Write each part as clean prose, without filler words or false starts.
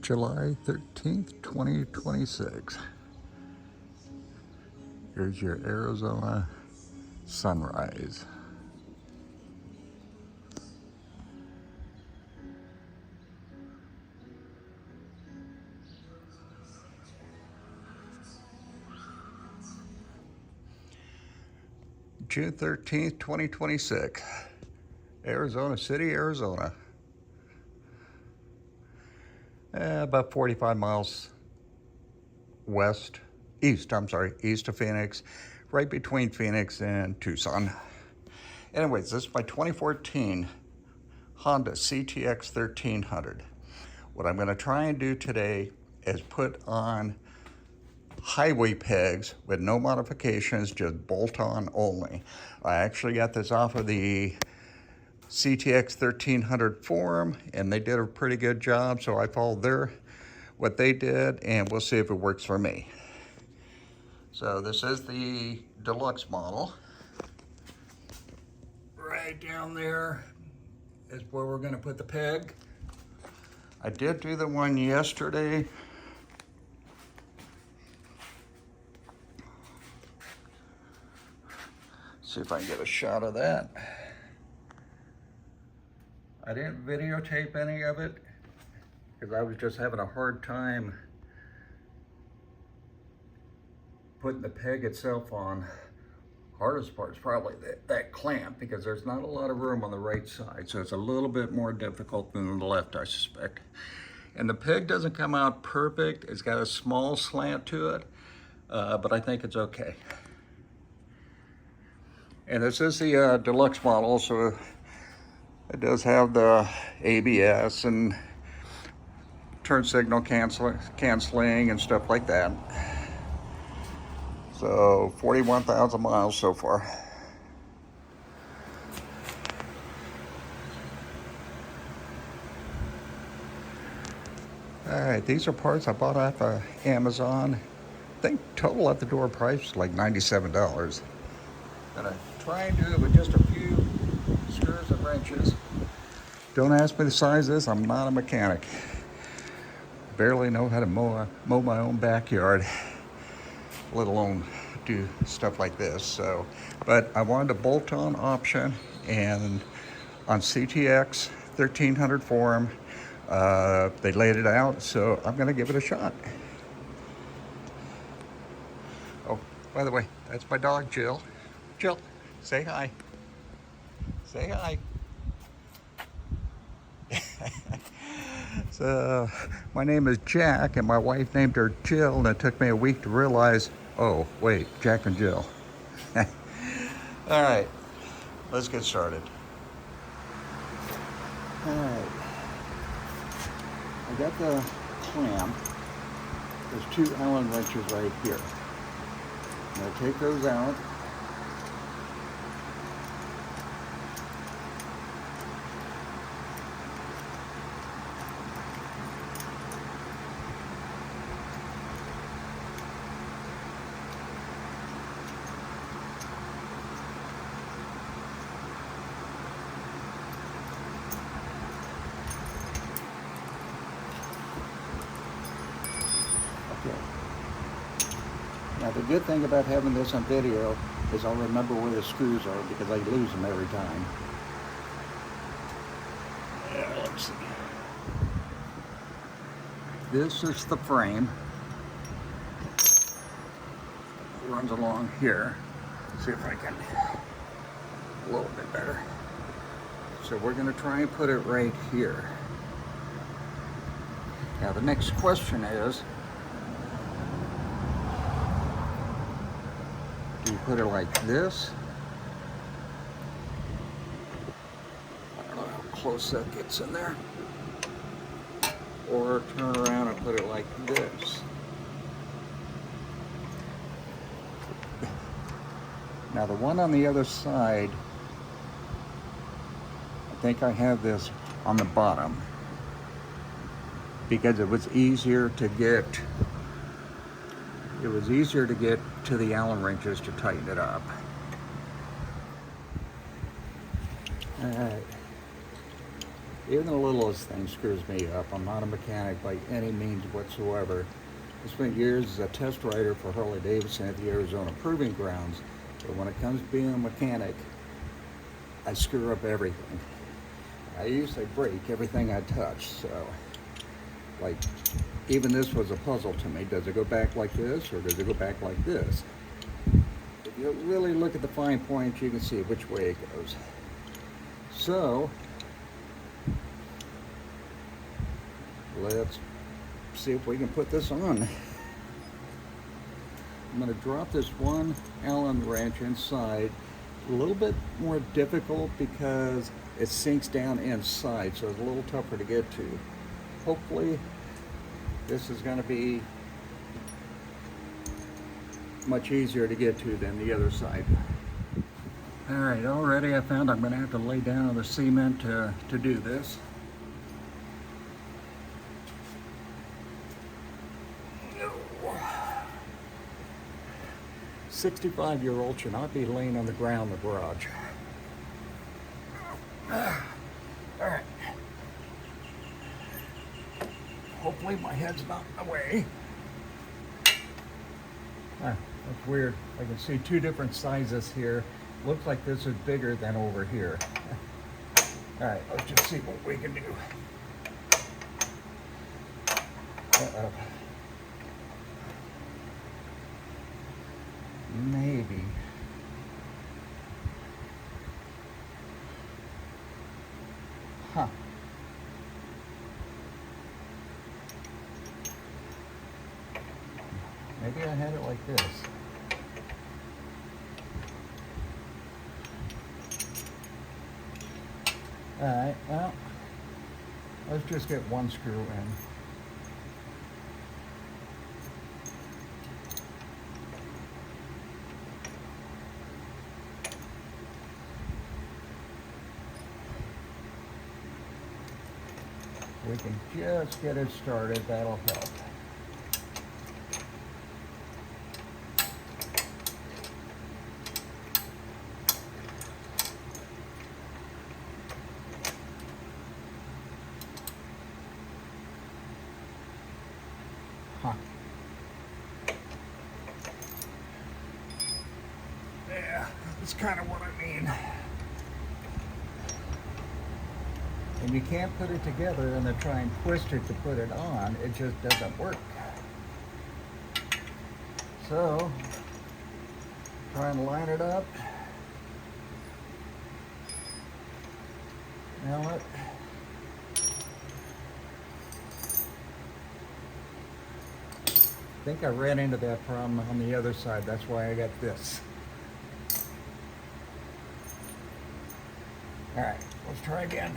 July 13th, 2026. Here's your Arizona sunrise. June 13th, 2026. Arizona City, Arizona. About 45 miles east of Phoenix, right between Phoenix and Tucson. Anyways, this is my 2014 Honda CTX 1300. What I'm going to try and do today is put on highway pegs with no modifications, just bolt-on only. I actually got this off of the CTX 1300 forum, and they did a pretty good job, so I followed what they did, and we'll see if it works for me. So this is the deluxe model. Right down there is where we're going to put the peg. I did do the one yesterday. See if I can get a shot of that. I didn't videotape any of it because I was just having a hard time putting the peg itself on. Hardest part is probably that clamp, because there's not a lot of room on the right side, so it's a little bit more difficult than the left, I suspect. And the peg doesn't come out perfect. It's got a small slant to it, but I think it's okay. And this is the deluxe model, so it does have the ABS and turn signal canceling and stuff like that. So 41,000 miles so far. All right, these are parts I bought off of Amazon. I think total at the door price was like $97. Gonna try and do it with just a few screws and wrenches. Don't ask me the size of this, I'm not a mechanic. Barely know how to mow my own backyard, let alone do stuff like this. So, but I wanted a bolt-on option, and on CTX 1300 forum, they laid it out, so I'm gonna give it a shot. Oh, by the way, that's my dog, Jill. Jill, say hi. Say hi. So, my name is Jack, and my wife named her Jill, and it took me a week to realize, oh, wait, Jack and Jill. All right, let's get started. All right, I got the clamp. There's two Allen wrenches right here. I'm gonna take those out. Now the good thing about having this on video is I'll remember where the screws are, because I lose them every time. Yeah, let's see. This is the frame. It runs along here. Let's see if I can a little bit better. So we're going to try and put it right here. Now the next question is, do you put it like this? I don't know how close that gets in there. Or turn around and put it like this. Now the one on the other side, I think I have this on the bottom, because it was easier to get to the Allen wrenches to tighten it up. All right. Even the littlest thing screws me up. I'm not a mechanic by any means whatsoever. I spent years as a test rider for Harley Davidson at the Arizona Proving Grounds, but when it comes to being a mechanic, I screw up everything. I usually break everything I touch, so like even this was a puzzle to me. Does it go back like this or does it go back like this? If you really look at the fine points, you can see which way it goes. So let's see if we can put this on. I'm going to drop this one Allen wrench inside. A little bit more difficult because it sinks down inside, so it's a little tougher to get to. Hopefully this is going to be much easier to get to than the other side. All right, already I found I'm going to have to lay down the cement to do this. 65-year-old should not be laying on the ground in the garage. All right. Hopefully my head's not in the way. That's weird. I can see two different sizes here. Looks like this is bigger than over here. All right, let's just see what we can do. Uh-oh. Maybe. Huh. Maybe I had it like this. Alright, well, let's just get one screw in. We can just get it started, that'll help. Huh. Yeah, that's kind of what I mean. And you can't put it together and then try and twist it to put it on. It just doesn't work. So, try and line it up. Now what? I think I ran into that problem on the other side. That's why I got this. All right, let's try again.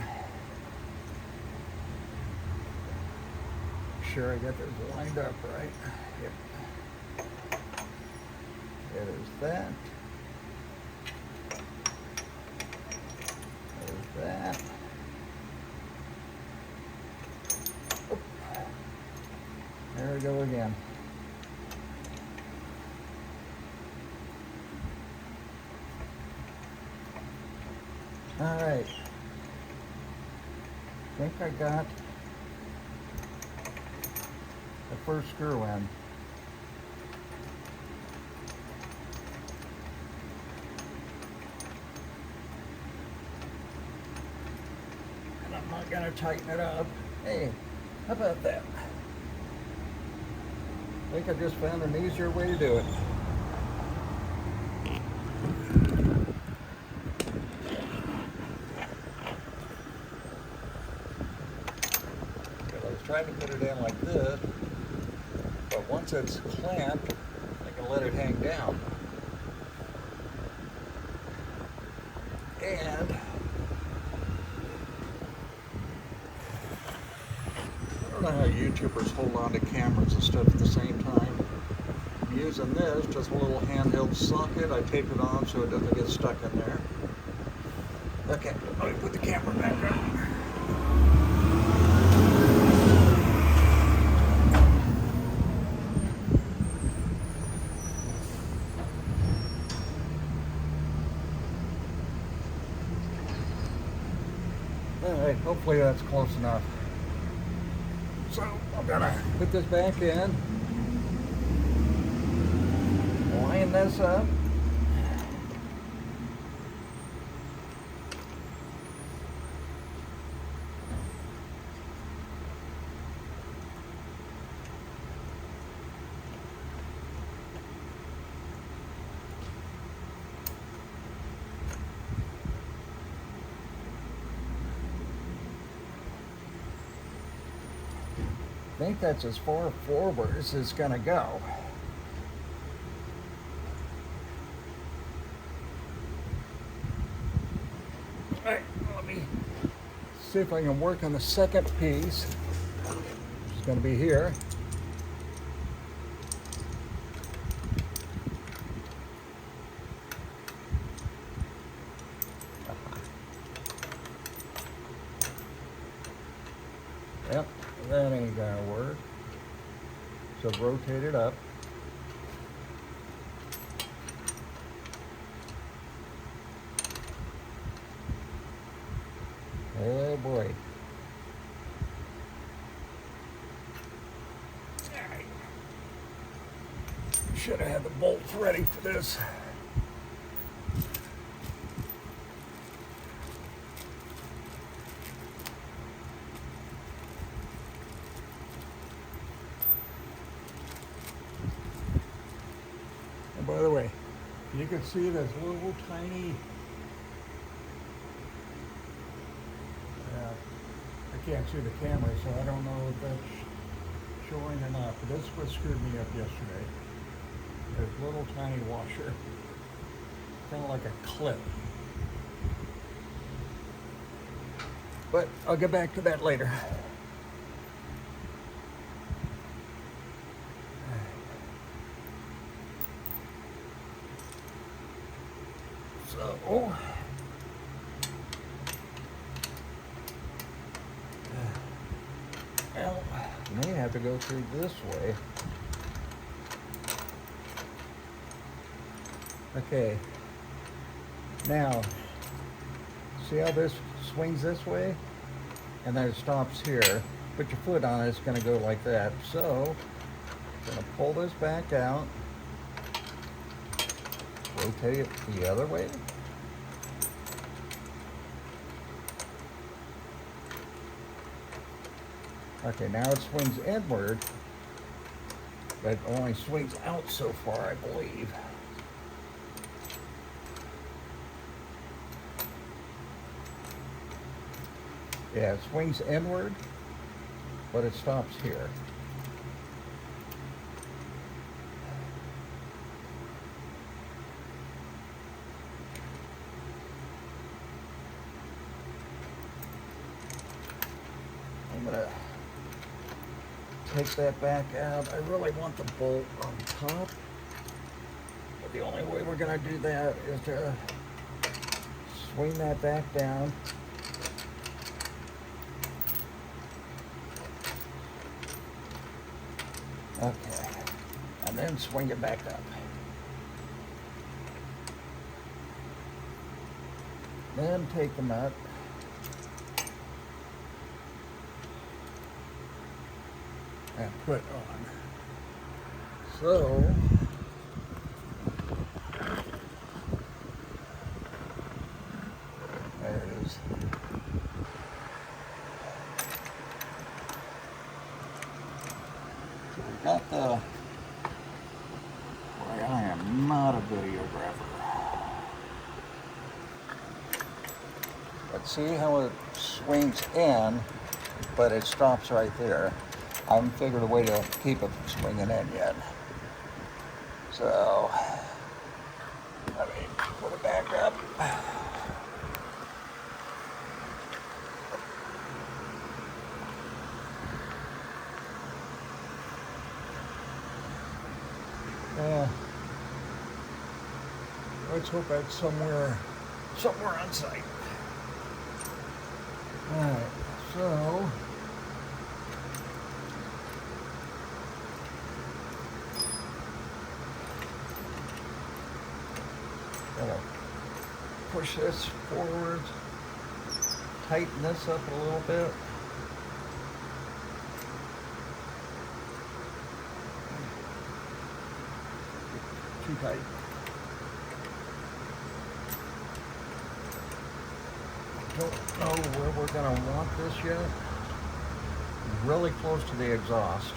Sure I got this lined up right. Yep. There's that. There's that. Oop. There we go again. All right. I think I got the first screw in. And I'm not going to tighten it up. Hey, how about that? I think I just found an easier way to do it. I was trying to get it in like this. But once it's clamped, I can let it hang down. And I don't know how YouTubers hold on to cameras and stuff at the same time. I'm using this, just a little handheld socket. I tape it on so it doesn't get stuck in there. Okay, let me put the camera back up. hopefully that's close enough. So I'm gonna put this back in, line this up. I think that's as far forward as it's going to go. All right, let me see if I can work on the second piece. It's going to be here. Yep, that ain't gonna work. So rotate it up. Oh boy. Alright. Should have had the bolts ready for this. By the way, you can see this little tiny, I can't see the camera, so I don't know if that's showing or not, but this is what screwed me up yesterday. This little tiny washer, kind of like a clip. But I'll get back to that later. So, well, may have to go through this way. Okay, now, see how this swings this way? And then it stops here. Put your foot on it, it's gonna go like that. So, I'm gonna pull this back out. Rotate it the other way. Okay, now it swings inward, but it only swings out so far, I believe. Yeah, it swings inward, but it stops here. I'm gonna take that back out. I really want the bolt on top, but the only way we're gonna do that is to swing that back down. Okay, and then swing it back up. Then take the nut. And put on. So, there it is. So we got the, boy, I am not a videographer. But see how it swings in, but it stops right there. I haven't figured a way to keep it from swinging in yet. So, let me put it back up. Let's hope that's somewhere on site. All right, so. Gotta push this forward. tighten this up a little bit. Too tight. Don't know where we're going to want this yet. Really close to the exhaust.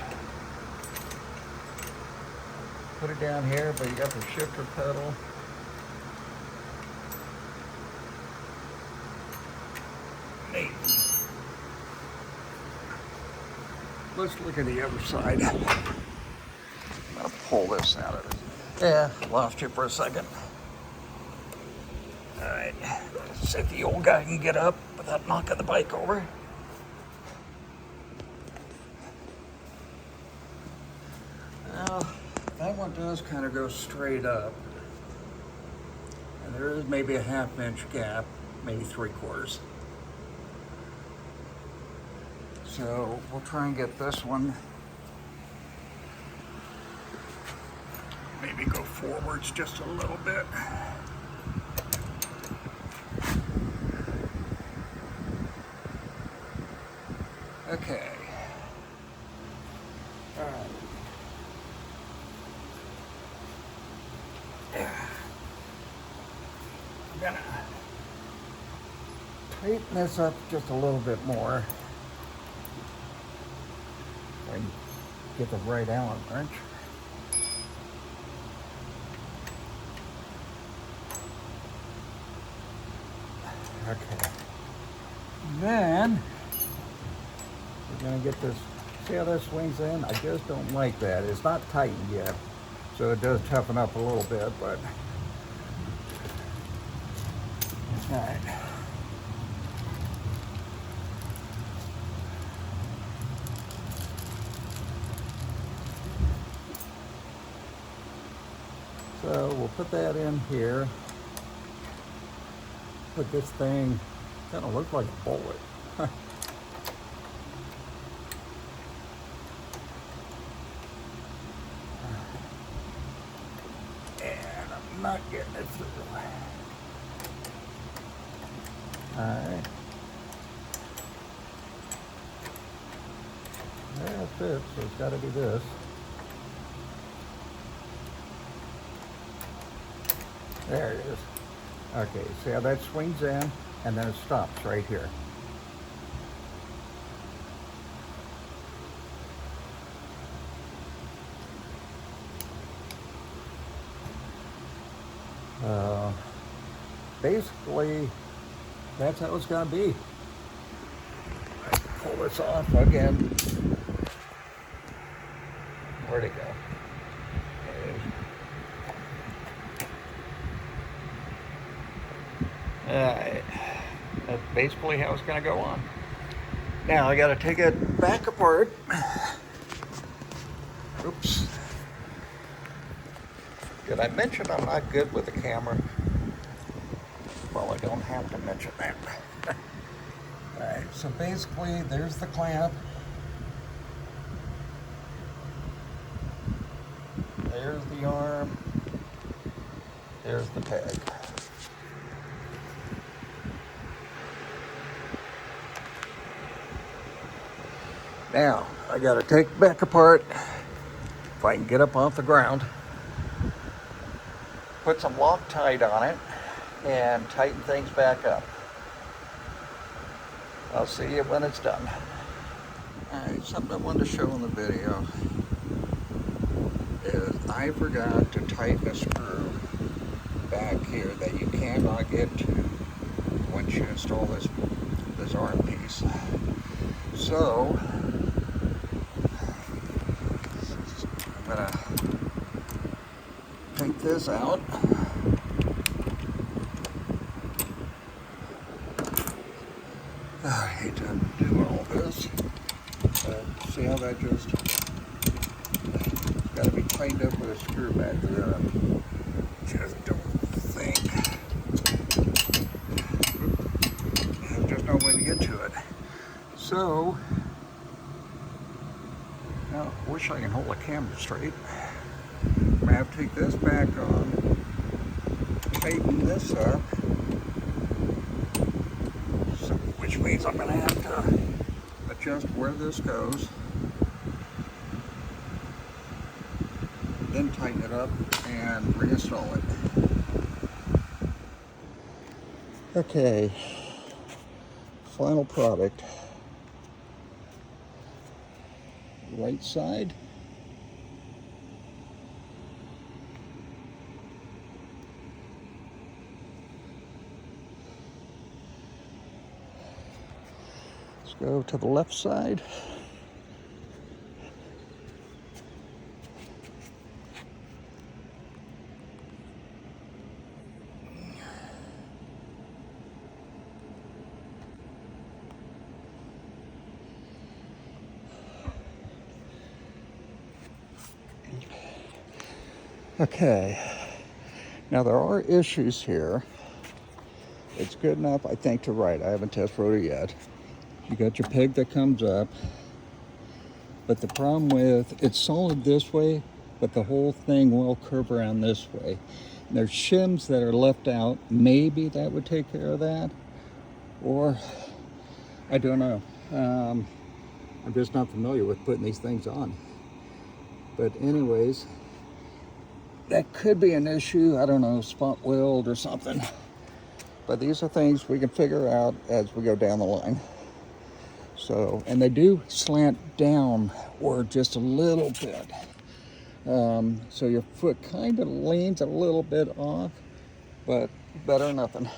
Put it down here, but you got the shifter pedal. Neat. Let's look at the other side. I'm going to pull this out of it. Yeah, lost you for a second. All right, see if the old guy can get up without knocking the bike over. Well, that one does kind of go straight up. And there is maybe a 1/2 inch gap, maybe 3/4. So we'll try and get this one. Maybe go forwards just a little bit. Okay. All right. I'm gonna tighten this up just a little bit more. And get the right Allen wrench. Okay. Then we're gonna get this. See how that swings in? I just don't like that. It's not tightened yet, so it does toughen up a little bit, but all right. So we'll put that in here. Put this thing, kind of looks like a bullet. And I'm not getting it through. Alright. That fits, so it's got to be this. There it is. Okay, see how that swings in and then it stops right here. Basically, that's how it's going to be. I pull this off again. Where'd it go? There it is. Alright, that's basically how it's going to go on. Now I got to take it back apart. Oops. Did I mention I'm not good with the camera? Well, I don't have to mention that. Alright, so basically there's the clamp. There's the arm. There's the peg. Now, I gotta take it back apart if I can get up off the ground. Put some Loctite on it and tighten things back up. I'll see you when it's done. Alright, something I wanted to show in the video is I forgot to tighten a screw back here that you cannot get to once you install this arm piece. So I'm gonna take this out. I hate to do all this. See how that just got to be tightened up with a screw back there. Just don't think there's just no way to get to it. So, now I wish I can hold the camera straight. I'm gonna have to take this back on, tighten this up. So I wish which means I'm gonna have to adjust where this goes, then tighten it up and reinstall it. Okay, final product. Right side. Let's go to the left side. Okay, now there are issues here. It's good enough, I think, to ride. I haven't test rode it yet. You got your peg that comes up, but the problem with it's solid this way, but the whole thing will curve around this way. And there's shims that are left out. Maybe that would take care of that, or I don't know. I'm just not familiar with putting these things on. But anyways, that could be an issue. I don't know, spot weld or something. But these are things we can figure out as we go down the line. So, and they do slant downward just a little bit. So your foot kind of leans a little bit off, but better than nothing.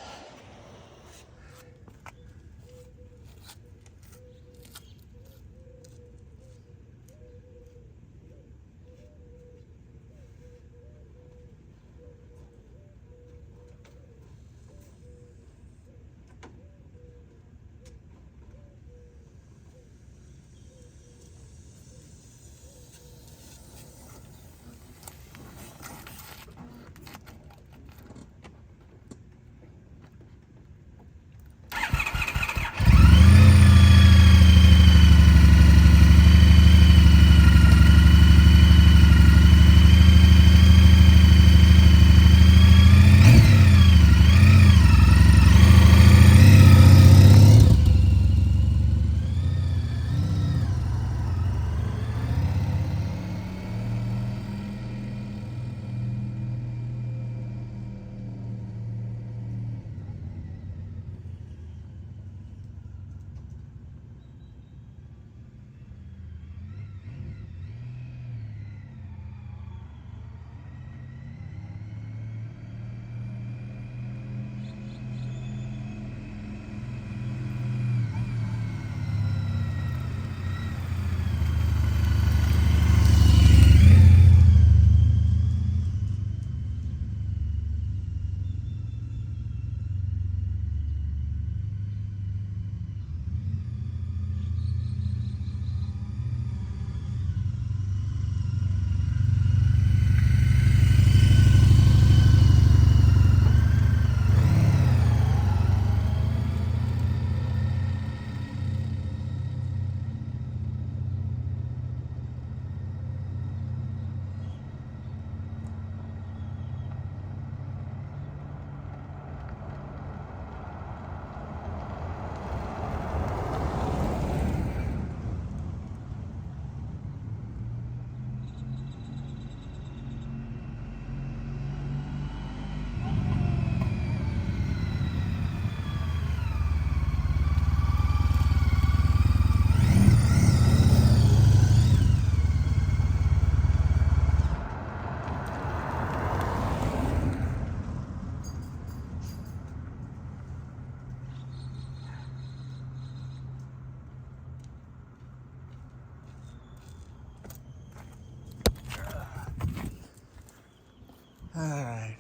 All right.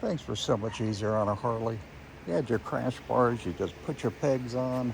Things were so much easier on a Harley. You had your crash bars, you just put your pegs on,